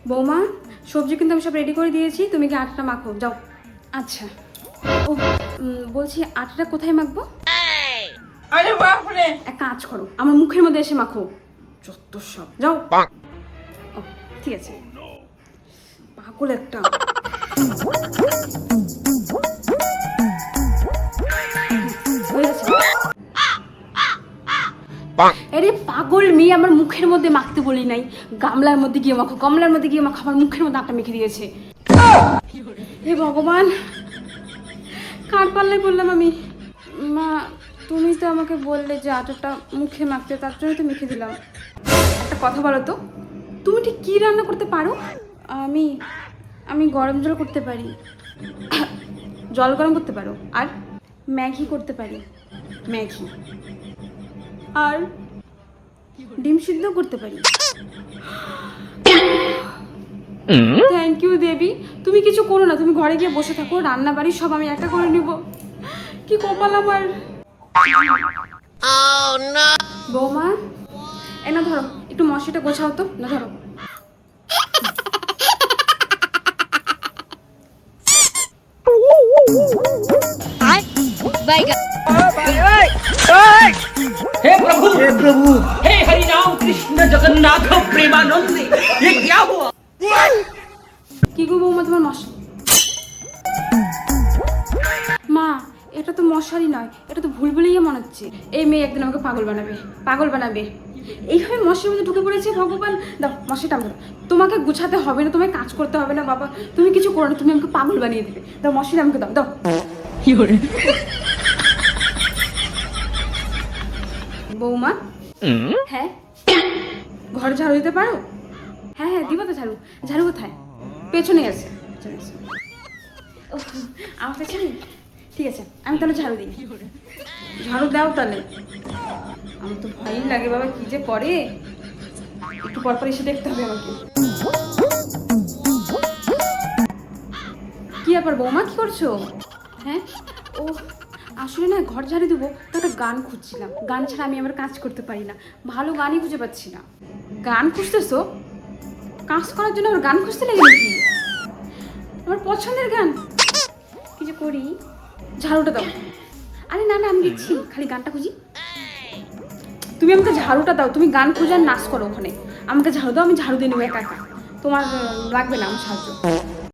বৌমা, সবজি কিন্তু আমি সব রেডি করে দিয়েছি, তুমি কি আটাটা মাখো যাও। আচ্ছা। ও বলছি আটাটা কোথায় মাখবো? আরে বাপরে, এক কাজ করো, আমার মুখের মধ্যে এসে মাখো। যত সব, যাও। ও ঠিক আছে, পাগল একটা। হয়ে গেছে। আরে পাগল মেয়ে, আমার মুখের মধ্যে মাখতে বলি নাই, গামলার মধ্যে গিয়ে মাখো, গামলার মধ্যে গিয়ে মাখো। আমার মুখের মধ্যে আটা মেখে দিয়েছে। হে ভগবান, কার পাল্লায় বললাম আমি। মা, তুমি তো আমাকে বললে যে আটাটা মুখে মাখতে, তার জন্য তো মেখে দিলাম। একটা কথা বলো তো, তুমি ঠিক কী রান্না করতে পারো? আমি আমি গরম জল করতে পারি, জল গরম করতে পারো, আর ম্যাগি করতে পারি, ম্যাগি, আর ডিম সিদ্ধ করতে পারি। থ্যাংক ইউ দেবী, তুমি কিছু করো না, তুমি ঘরে গিয়ে বসে থাকো, রান্না বাড়ি সব আমি একা করে নিব। কি কপাল আমার। বৌমা, এ না ধরো, একটু মশাটা গোছাও তো, না ধরো। हे प्रभु, हे हरि राम कृष्ण जगन्नाथ प्रेमानंद, ये क्या हुआ? কি গো বৌমা, তোমার মশা। মা, এটা তো মশারি নয়, এটা তো ভুলভুলাইয়া মনে হচ্ছে। এই মেয়ে একদিন আমাকে পাগল বানাবে, পাগল বানাবে। এইভাবে মশার মধ্যে ঢুকে পড়েছে, ভগবান। দাও মশাটা আমাকে, তোমাকে গুছাতে হবে না, তোমায় কাজ করতে হবে না বাবা, তুমি কিছু করো না, তুমি আমাকে পাগল বানিয়ে দেবে। দাও মশাটা আমাকে, দাও দাও। বৌমা, হ্যাঁ ঘর ঝাড়ু দিতে পারো? হ্যাঁ হ্যাঁ দিব তো ঝাড়ু। ঝাড়ু কোথায়? পেছনে আছে, পেছনে আছে। ও, আমার পেছনে? ঠিক আছে, আমি তাহলে ঝাড়ু দিই। ঝাড়ু দাও তাহলে। আমার তো ভয়ই লাগে বাবা, কি যে করে। একটু পর পর এসে দেখতে হবে আমাকে। কি ব্যাপার বৌমা, কি করছো? হ্যাঁ, ও আসলে না, ঘর ঝাড়ু দেবো তো একটা গান খুঁজছিলাম, গান ছাড়া আমি আমার কাজ করতে পারি না, ভালো গানই খুঁজে পাচ্ছি না। গান খুঁজতেছো? কাজ করার জন্য আমার গান খুঁজতে লাগে নাকি? আমার পছন্দের গান, কি যে করি। ঝাড়ুটা দাও। আরে না না, আমি দিচ্ছি, খালি গানটা খুঁজি। তুমি আমাকে ঝাড়ুটা দাও, তুমি গান খুঁজে আর নাচ করো ওখানে। আমাকে ঝাড়ু দাও, আমি ঝাড়ু দিয়ে নেবো একা একা, তোমার লাগবে না আমার সাহায্য।